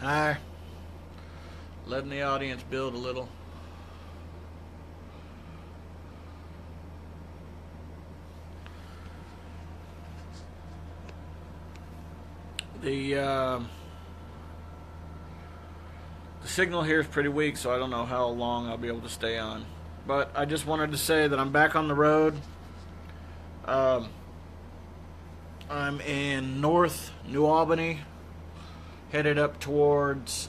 Hi. Letting the audience build a little. The the signal here is pretty weak, so I don't know how long I'll be able to stay on. But I just wanted to say that I'm back on the road. Um, I'm in North New Albany, headed up towards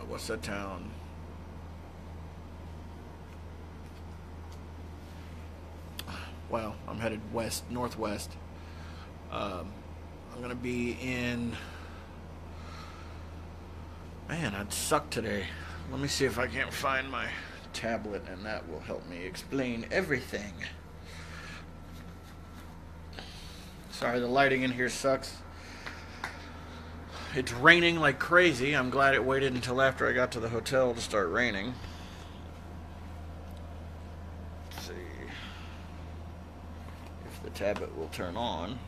what's that town? Well, I'm headed northwest. I'm gonna be in. Man, I'd suck today. Let me see if I can't find my tablet, and that will help me explain everything. Sorry, the lighting in here sucks. It's raining like crazy. I'm glad it waited until after I got to the hotel to start raining. Let's see if the tablet will turn on.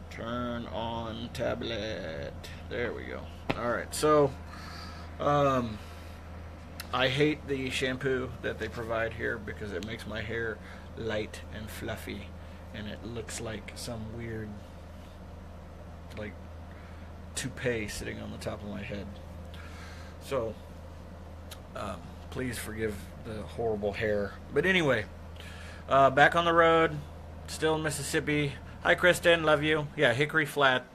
Turn on tablet. There we go. Alright, so I hate the shampoo that they provide here because it makes my hair light and fluffy, and it looks like some weird, like, toupee sitting on the top of my head. So, please forgive the horrible hair. But anyway, back on the road, still in Mississippi. Hi, Kristen, love you. Yeah, Hickory Flat.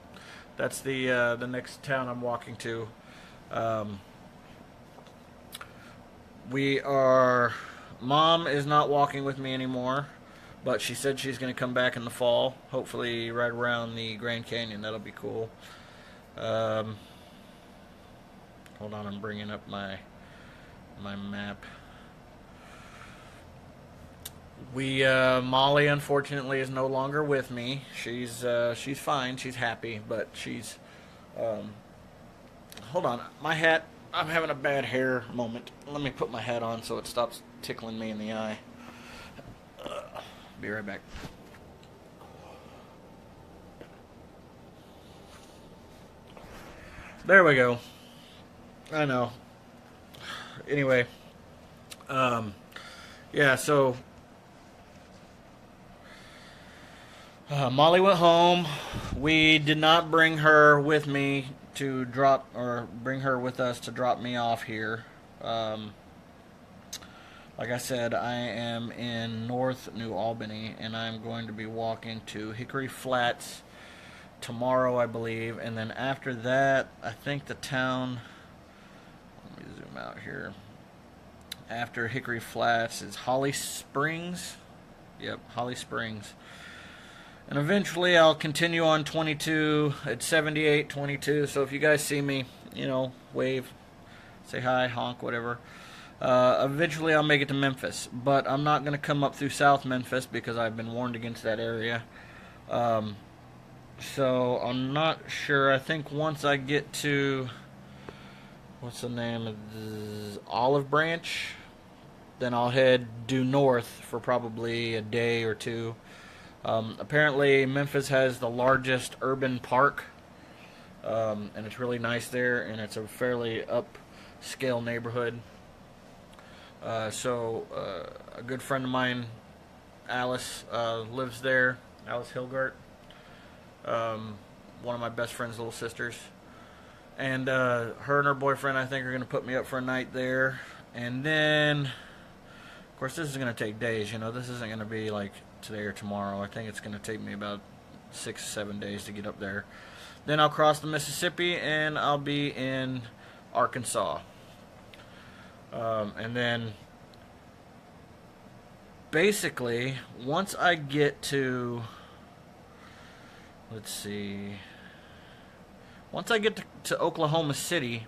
That's the next town I'm walking to. Mom is not walking with me anymore, but she said she's going to come back in the fall, hopefully right around the Grand Canyon. That'll be cool. Hold on, I'm bringing up my map. Molly, unfortunately, is no longer with me. She's fine, she's happy, but she's, hold on, my hat. I'm having a bad hair moment. Let me put my hat on so it stops tickling me in the eye. Be right back. There we go. I know. Anyway, yeah, so Molly went home. We did not bring her with me to bring her with us to drop me off here. Like I said, I am in North New Albany, and I'm going to be walking to Hickory Flats tomorrow, I believe. And then after that, I think the town, let me zoom out here. After Hickory Flats is Holly Springs. Yep, Holly Springs. And eventually I'll continue on 22 at 78, 22. So if you guys see me, wave, say hi, honk, whatever. Eventually I'll make it to Memphis. But I'm not going to come up through South Memphis because I've been warned against that area. So I'm not sure. I think once I get to, what's the name of this, Olive Branch, then I'll head due north for probably a day or two. Apparently Memphis has the largest urban park, and it's really nice there, and it's a fairly upscale neighborhood. So a good friend of mine, Alice, lives there. Alice Hilgart, one of my best friend's little sisters. And her and her boyfriend, I think, are going to put me up for a night there. And then, of course, this is going to take days. This isn't going to be like today or tomorrow. I think it's going to take me about 6-7 days to get up there. Then I'll cross the Mississippi, and I'll be in Arkansas. And then, basically, once I get to, let's see, once I get to Oklahoma City,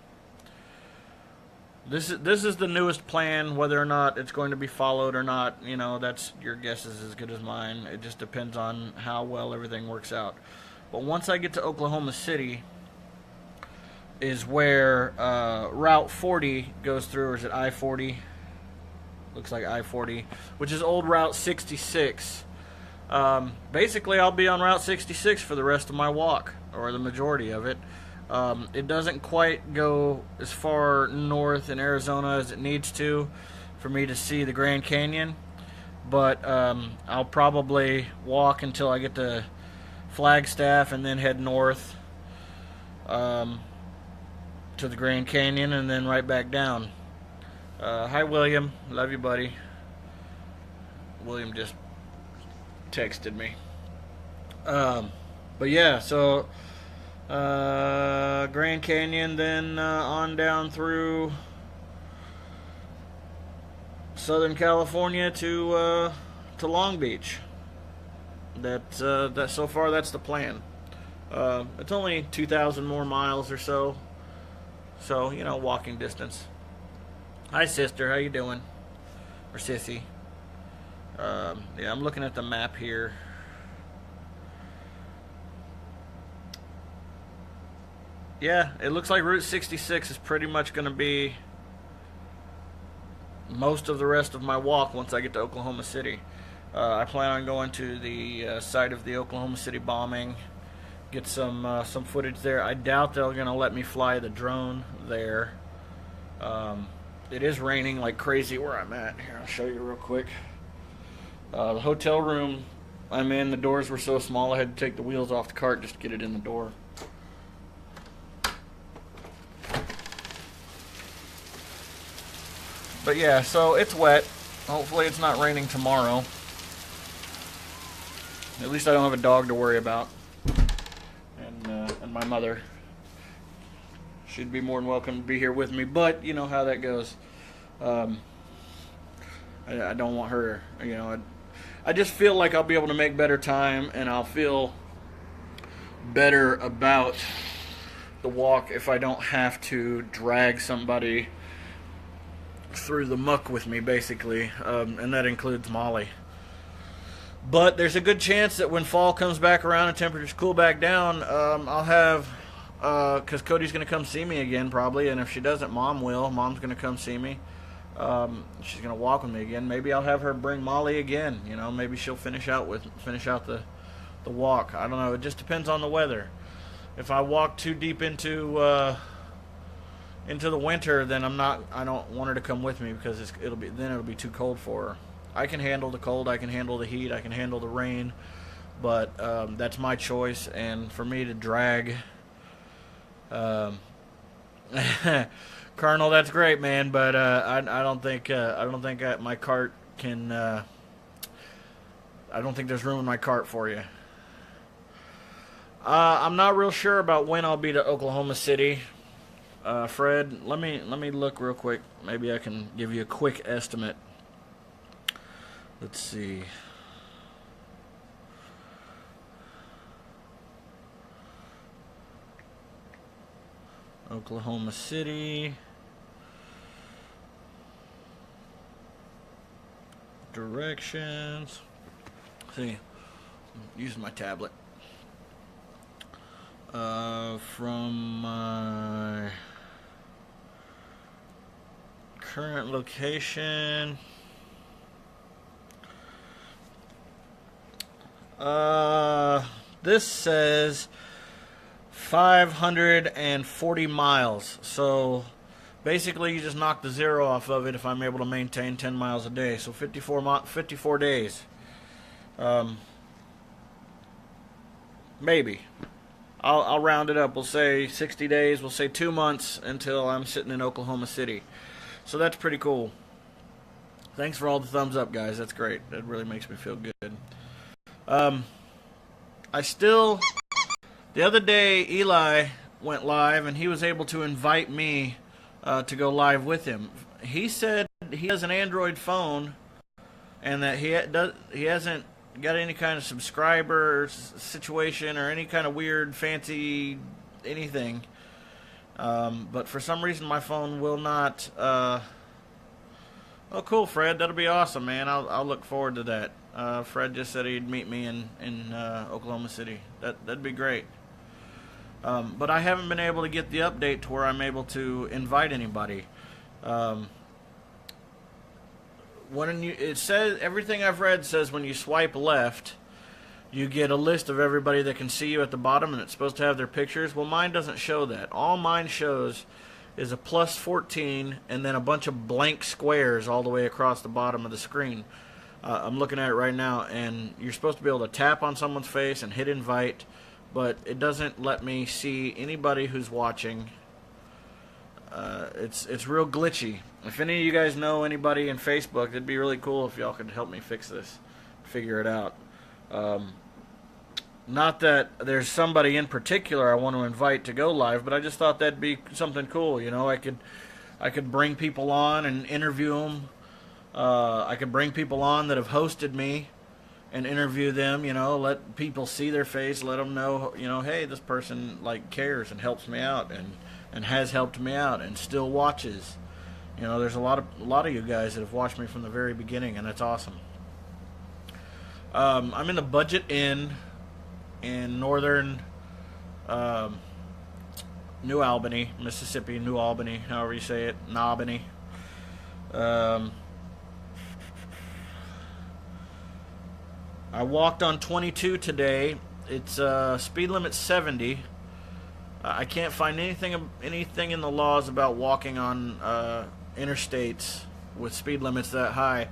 this is the newest plan. Whether or not it's going to be followed or not, that's your guess is as good as mine. It just depends on how well everything works out. But once I get to Oklahoma City is where Route 40 goes through, or is it I-40? Looks like I-40, which is old Route 66. Basically, I'll be on Route 66 for the rest of my walk, or the majority of it. It doesn't quite go as far north in Arizona as it needs to for me to see the Grand Canyon, but I'll probably walk until I get to Flagstaff and then head north to the Grand Canyon and then right back down. Hi, William. Love you, buddy. William just texted me. But yeah, so Grand Canyon, then on down through Southern California to Long Beach. That so far that's the plan. It's only 2,000 more miles or so, so walking distance. Hi, sister. How you doing? Or sissy? Yeah, I'm looking at the map here. Yeah, it looks like Route 66 is pretty much going to be most of the rest of my walk once I get to Oklahoma City. I plan on going to the site of the Oklahoma City bombing, get some footage there. I doubt they're going to let me fly the drone there. It is raining like crazy where I'm at. Here, I'll show you real quick. The hotel room I'm in, the doors were so small I had to take the wheels off the cart just to get it in the door. But yeah, so it's wet. Hopefully it's not raining tomorrow. At least I don't have a dog to worry about. And my mother. She'd be more than welcome to be here with me, but you know how that goes. I don't want her, I just feel like I'll be able to make better time, and I'll feel better about the walk if I don't have to drag somebody through the muck with me, basically, and that includes Molly. But there's a good chance that when fall comes back around and temperatures cool back down, I'll have, because Cody's going to come see me again probably, and if she doesn't, Mom will. Mom's going to come see me. She's going to walk with me again. Maybe I'll have her bring Molly again. Maybe she'll finish out the walk. I don't know. It just depends on the weather. If I walk too deep into the winter, then I don't want her to come with me because it'll be too cold for her. I can handle the cold, I can handle the heat, I can handle the rain, but that's my choice. And for me to drag, Colonel, that's great, man, but I don't think my cart can. I don't think there's room in my cart for you. I'm not real sure about when I'll be to Oklahoma City. Fred, let me look real quick. Maybe I can give you a quick estimate. Let's see. Oklahoma City. Directions. See, I'm using my tablet. From my current location. This says 540 miles. So basically you just knock the zero off of it if I'm able to maintain 10 miles a day. So 54 days. Maybe. I'll round it up. We'll say 60 days. We'll say 2 months until I'm sitting in Oklahoma City. So that's pretty cool. Thanks for all the thumbs up, guys. That's great. That really makes me feel good. The other day, Eli went live, and he was able to invite me to go live with him. He said he has an Android phone, and that he hasn't got any kind of subscriber situation or any kind of weird, fancy anything. But for some reason, my phone will not. Oh, cool, Fred. That'll be awesome, man. I'll look forward to that. Fred just said he'd meet me in Oklahoma City. That'd be great. But I haven't been able to get the update to where I'm able to invite anybody. It says, everything I've read says when you swipe left, you get a list of everybody that can see you at the bottom, and it's supposed to have their pictures. Well, mine doesn't show that. All mine shows is a plus 14 and then a bunch of blank squares all the way across the bottom of the screen. I'm looking at it right now, and you're supposed to be able to tap on someone's face and hit invite, but it doesn't let me see anybody who's watching. It's real glitchy. If any of you guys know anybody in Facebook, it'd be really cool if y'all could help me fix this, figure it out. Not that there's somebody in particular I want to invite to go live, but I just thought that'd be something cool. You know, I could bring people on and interview them. I could bring people on that have hosted me and interview them. You know, let people see their face, let them know, you know, hey, this person like cares and helps me out and has helped me out and still watches. You know, there's a lot of you guys that have watched me from the very beginning, and that's awesome. I'm in the Budget Inn in northern New Albany, Mississippi, New Albany, however you say it, Nobany. I walked on 22 today. It's speed limit 70. I can't find anything in the laws about walking on interstates with speed limits that high,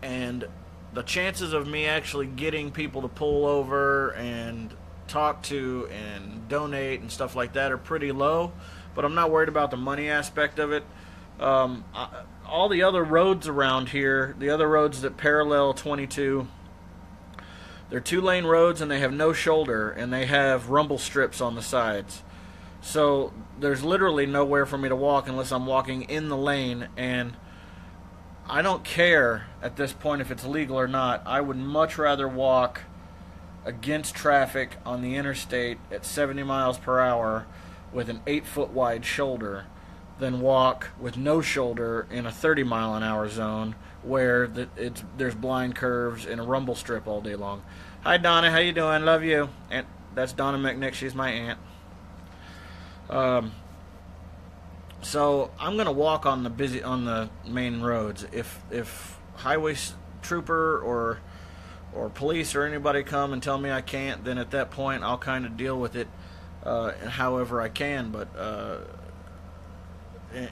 and the chances of me actually getting people to pull over and talk to and donate and stuff like that are pretty low, but I'm not worried about the money aspect of it. All the other roads around here, the other roads that parallel 22, they're 2-lane roads, and they have no shoulder, and they have rumble strips on the sides. So there's literally nowhere for me to walk unless I'm walking in the lane, and I don't care at this point if it's legal or not. I would much rather walk against traffic on the interstate at 70 miles per hour with an 8-foot wide shoulder than walk with no shoulder in a 30-mile-an-hour zone where there's blind curves and a rumble strip all day long. Hi, Donna. How you doing? Love you. And that's Donna McNick. She's my aunt. So I'm gonna walk on the main roads. If highway trooper or police or anybody come and tell me I can't, then at that point I'll kind of deal with it however I can. But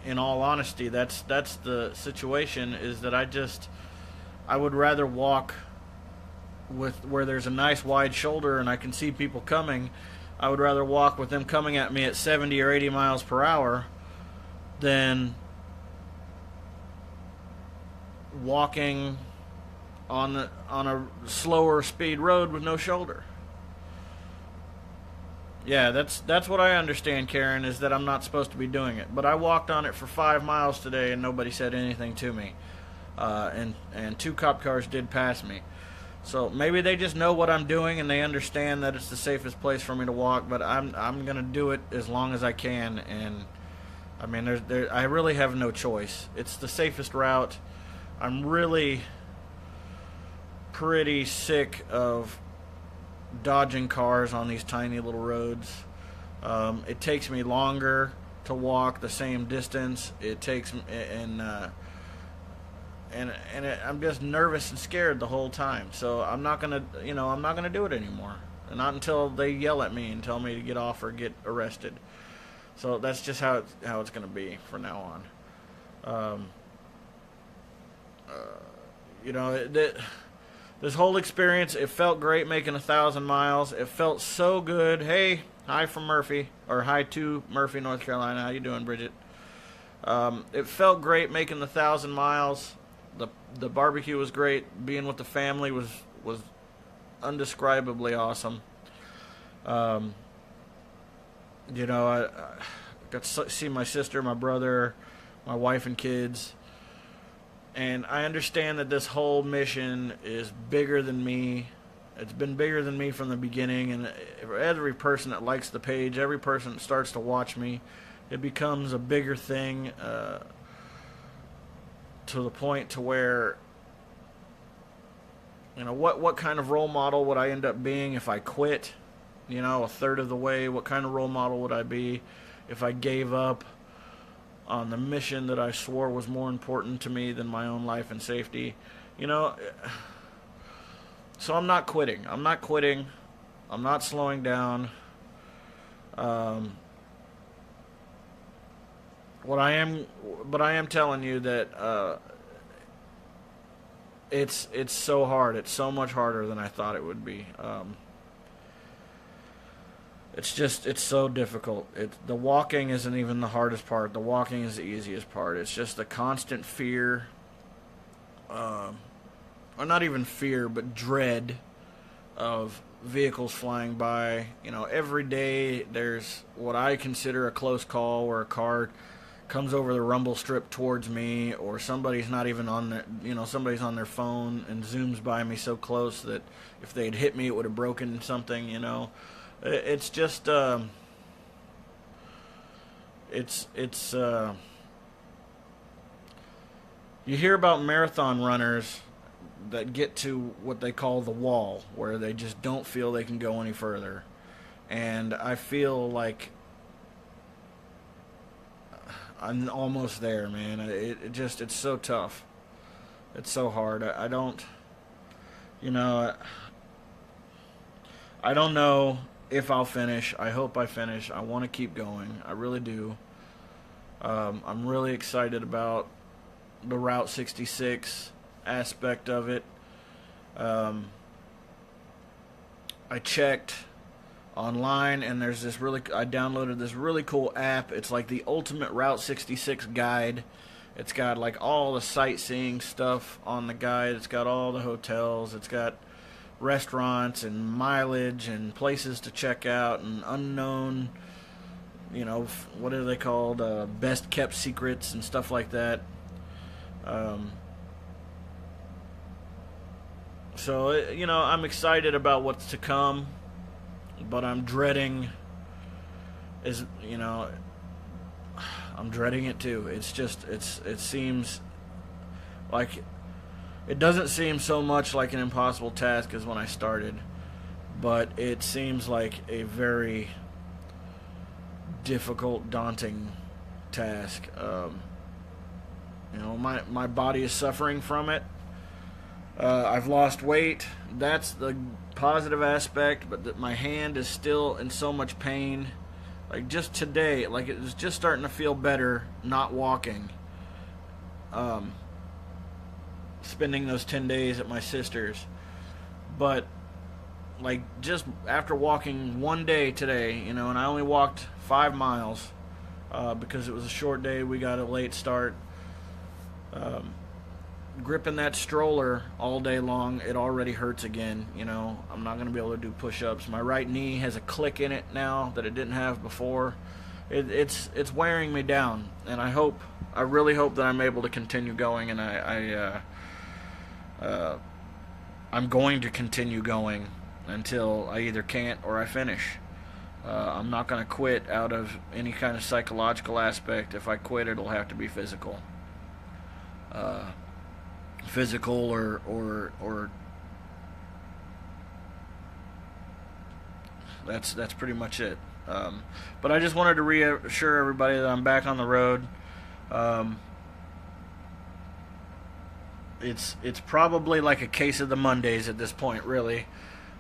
in all honesty, that's the situation. Is that I would rather walk with where there's a nice wide shoulder and I can see people coming. I would rather walk with them coming at me at 70 or 80 miles per hour than walking on a slower speed road with no shoulder. Yeah, that's what I understand, Karen, is that I'm not supposed to be doing it. But I walked on it for 5 miles today and nobody said anything to me. And 2 cop cars did pass me. So maybe they just know what I'm doing and they understand that it's the safest place for me to walk, but I'm going to do it as long as I can. And I mean, I really have no choice. It's the safest route. I'm really pretty sick of dodging cars on these tiny little roads. It takes me longer to walk the same distance. It takes I'm just nervous and scared the whole time. So I'm not gonna do it anymore. Not until they yell at me and tell me to get off or get arrested. So that's just how it's gonna be from now on. This whole experience, it felt great making 1,000 miles. It felt so good. Hey, hi from Murphy, or hi to Murphy, North Carolina. How you doing, Bridget? It felt great making the 1,000 miles. The barbecue was great. Being with the family was undescribably awesome. I got to see my sister, my brother, my wife and kids. And I understand that this whole mission is bigger than me. It's been bigger than me from the beginning. And every person that likes the page, every person that starts to watch me, it becomes a bigger thing to the point to where, what kind of role model would I end up being if I quit? A third of the way. What kind of role model would I be if I gave up on the mission that I swore was more important to me than my own life and safety? So I'm not quitting. I'm not quitting. I'm not slowing down. Um, what I am, but I am telling you that it's so hard. It's so much harder than I thought it would be. It's so difficult. The walking isn't even the hardest part. The walking is the easiest part. It's just the constant fear, or not even fear, but dread of vehicles flying by. You know, every day there's what I consider a close call where a car comes over the rumble strip towards me, or somebody's not even on their, somebody's on their phone and zooms by me so close that if they'd hit me, it would have broken something. It's just it's you hear about marathon runners that get to what they call the wall, where they just don't feel they can go any further. And I feel like I'm almost there, man. It's so tough. It's so hard. I don't, I don't know if I'll finish. I hope I finish. I want to keep going. I really do. I'm really excited about the Route 66 aspect of it. I checked online, and I downloaded this really cool app. It's like the ultimate Route 66 guide. It's got like all the sightseeing stuff on the guide. It's got all the hotels. It's got restaurants and mileage and places to check out and unknown, what are they called? Best kept secrets and stuff like that. So, I'm excited about what's to come, but I'm dreading, I'm dreading it too. It seems like, it doesn't seem so much like an impossible task as when I started, but it seems like a very difficult, daunting task. My body is suffering from it. I've lost weight. That's the positive aspect, but my hand is still in so much pain. Like just today, like it was just starting to feel better not walking. Spending those 10 days at my sister's. But like just after walking one day today, and I only walked 5 miles because it was a short day. We got a late start. Gripping that stroller all day long, it already hurts again. I'm not going to be able to do push-ups. My right knee has a click in it now that it didn't have before. It's wearing me down, and I really hope that I'm able to continue going, and I'm going to continue going until I either can't or I finish. I'm not going to quit out of any kind of psychological aspect. If I quit, it'll have to be physical. Physical or that's pretty much it. But I just wanted to reassure everybody that I'm back on the road. It's probably like a case of the Mondays at this point, really.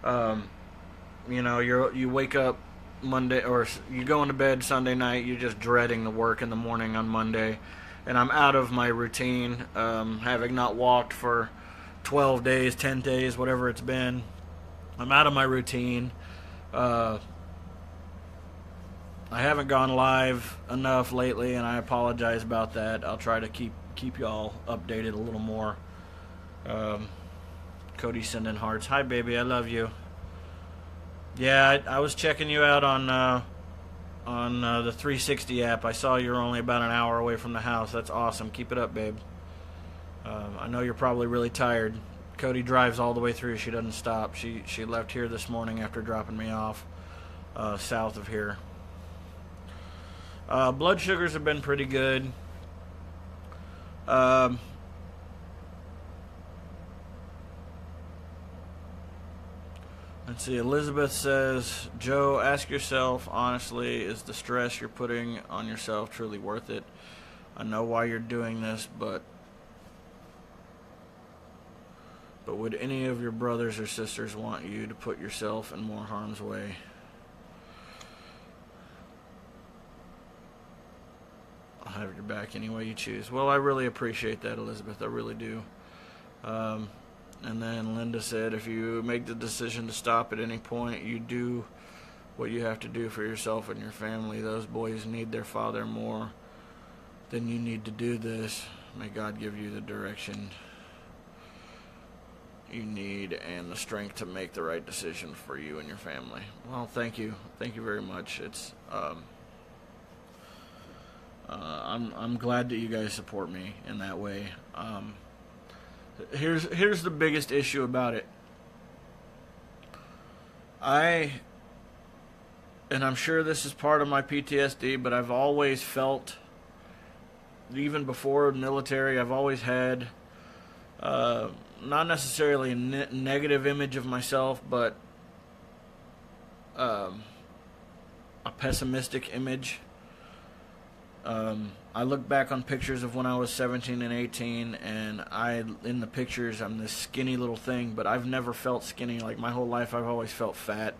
You wake up Monday, or you go into bed Sunday night, you're just dreading the work in the morning on Monday. And I'm out of my routine, having not walked for 12 days, 10 days, whatever it's been. I'm out of my routine. I haven't gone live enough lately, and I apologize about that. I'll try to keep y'all updated a little more. Cody sending hearts. Hi, baby. I love you. Yeah, I was checking you out on the 360 app. I saw you're only about an hour away from the house. That's awesome. Keep it up, babe. I know you're probably really tired. Cody drives all the way through. She doesn't stop. She left here this morning after dropping me off south of here. Blood sugars have been pretty good. Let's see, Elizabeth says, Joe, ask yourself, honestly, is the stress you're putting on yourself truly worth it? I know why you're doing this, but But would any of your brothers or sisters want you to put yourself in more harm's way? I'll have your back any way you choose. Well, I really appreciate that, Elizabeth. I really do. And then Linda said, if you make the decision to stop at any point, you do what you have to do for yourself and your family. Those boys need their father more than you need to do this. May God give you the direction you need and the strength to make the right decision for you and your family. Well, thank you. Thank you very much. It's I'm glad that you guys support me in that way. Here's the biggest issue about it. And I'm sure this is part of my PTSD, but I've always felt, even before military, I've always had not necessarily a negative image of myself, but a pessimistic image. I look back on pictures of when I was 17 and 18, and in the pictures, I'm this skinny little thing, but I've never felt skinny. Like, my whole life, I've always felt fat.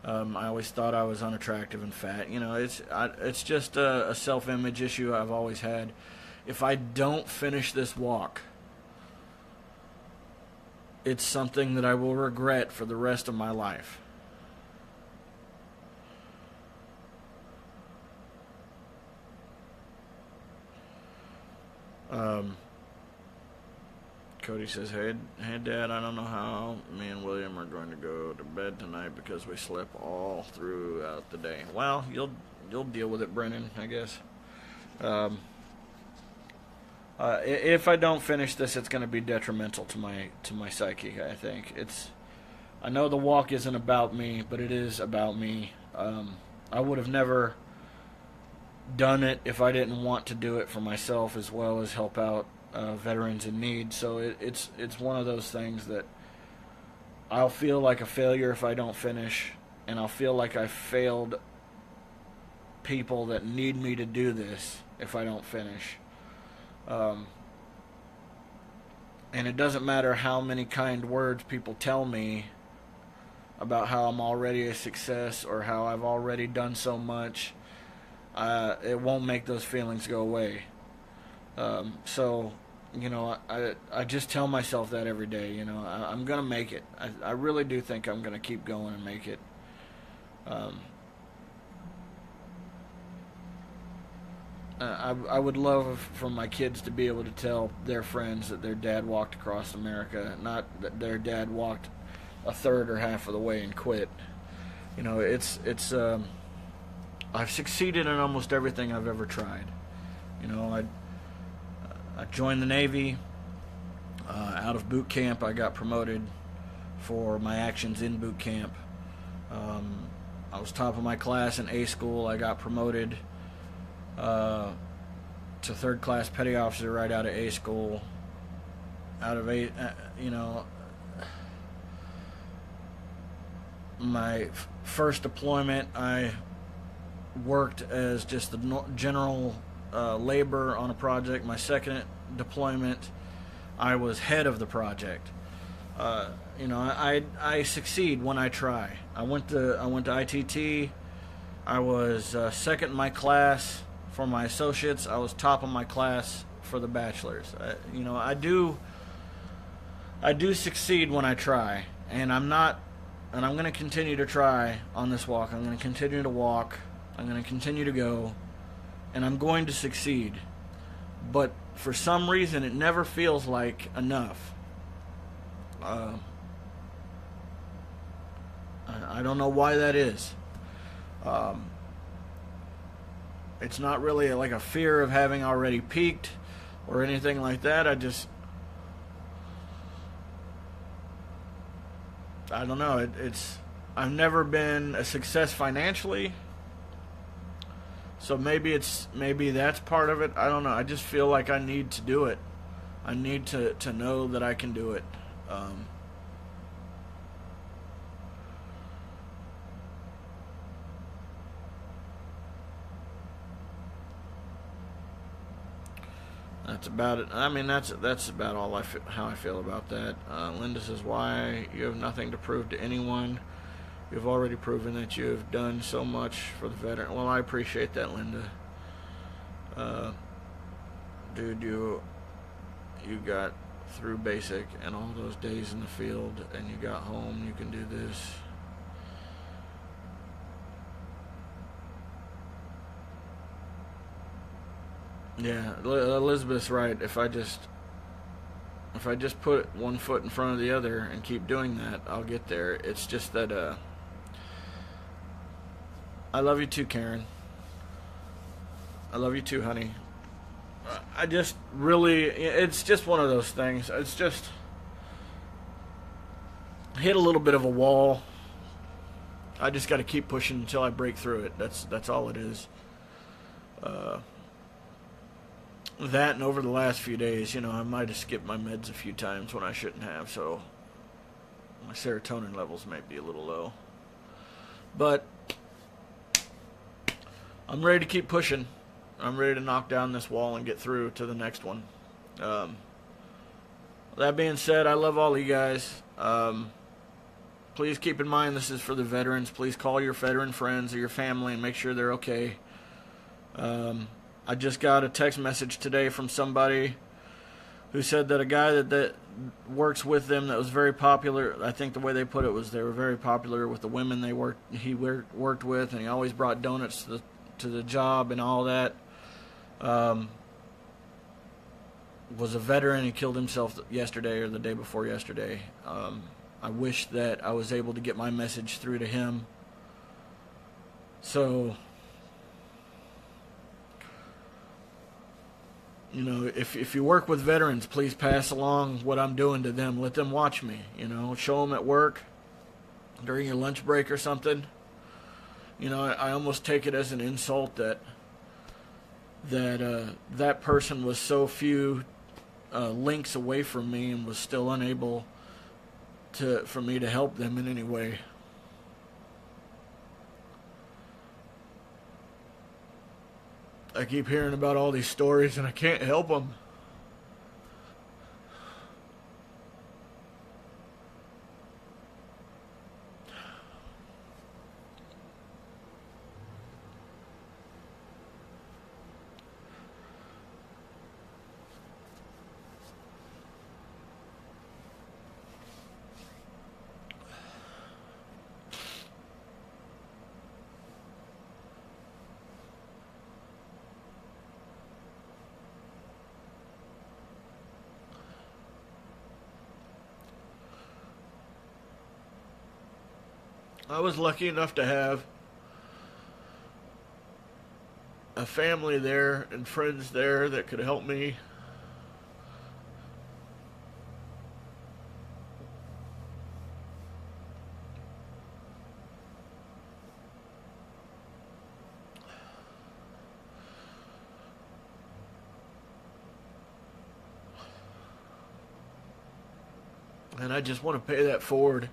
I always thought I was unattractive and fat. You know, it's just a self-image issue I've always had. If I don't finish this walk, it's something that I will regret for the rest of my life. Cody says, hey Dad, I don't know how me and William are going to go to bed tonight because we slept all throughout the day. Well, you'll deal with it, Brennan, I guess. If I don't finish this, it's going to be detrimental to my psyche, I think. I know the walk isn't about me, but it is about me. I would have never done it if I didn't want to do it for myself as well as help out veterans in need. So it's one of those things that I'll feel like a failure if I don't finish, and I'll feel like I failed people that need me to do this if I don't finish. And it doesn't matter how many kind words people tell me about how I'm already a success or how I've already done so much. It won't make those feelings go away. So, you know, I just tell myself that every day. You know, I'm going to make it. I really do think I'm going to keep going and make it. I would love for my kids to be able to tell their friends that their dad walked across America, not that their dad walked a third or half of the way and quit. You know, I've succeeded in almost everything I've ever tried. You know, I joined the Navy. Out of boot camp, I got promoted for my actions in boot camp. I was top of my class in A school. I got promoted to third class petty officer right out of A school. Out of A, you know, my first deployment, I worked as just the general labor on a project. My second deployment, I was head of the project. You know, I succeed when I try. I went to ITT. I was second in my class for my associates. I was top of my class for the bachelors. You know, I do succeed when I try, and I'm going to continue to try on this walk. I'm going to continue to walk. I'm going to continue to go, and I'm going to succeed. But for some reason, it never feels like enough. I don't know why that is. It's not really like a fear of having already peaked or anything like that. I don't know. I've never been a success financially. So maybe that's part of it. I don't know. I just feel like I need to do it. I need to know that I can do it. that's about it. I mean, that's about all how I feel about that. Linda says, "Why you have nothing to prove to anyone? You've already proven that you have done so much for the veteran." Well, I appreciate that, Linda. Dude, you got through basic and all those days in the field, and you got home. You can do this. Yeah, Elizabeth's right. If I just put one foot in front of the other and keep doing that, I'll get there. It's just that I love you too, Karen. I love you too, honey. I just really, it's just one of those things. It's just hit a little bit of a wall. I just got to keep pushing until I break through it. That's all it is. That, and over the last few days, I might have skipped my meds a few times when I shouldn't have, so my serotonin levels may be a little low. But I'm ready to keep pushing. I'm ready to knock down this wall and get through to the next one. That being said, I love all of you guys. Please keep in mind this is for the veterans. Please call your veteran friends or your family and make sure they're okay. I just got a text message today from somebody who said that a guy that works with them that was very popular. I think the way they put it was they were very popular with the women he worked with, and he always brought donuts to the job and all that. Was a veteran. He killed himself yesterday or the day before yesterday. I wish that I was able to get my message through to him. So, if you work with veterans, please pass along what I'm doing to them. Let them watch me. Show them at work during your lunch break or something. I almost take it as an insult that person was so few links away from me and was still unable for me to help them in any way. I keep hearing about all these stories and I can't help them. I was lucky enough to have a family there and friends there that could help me. And I just want to pay that forward.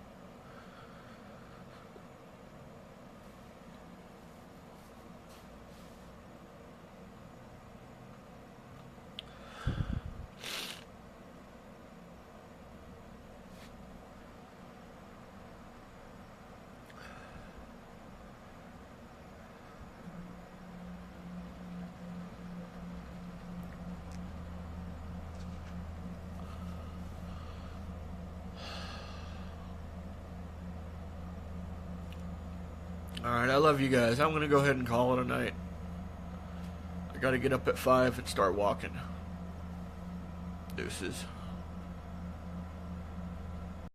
Alright, I love you guys. I'm going to go ahead and call it a night. I got to get up at 5 and start walking. Deuces.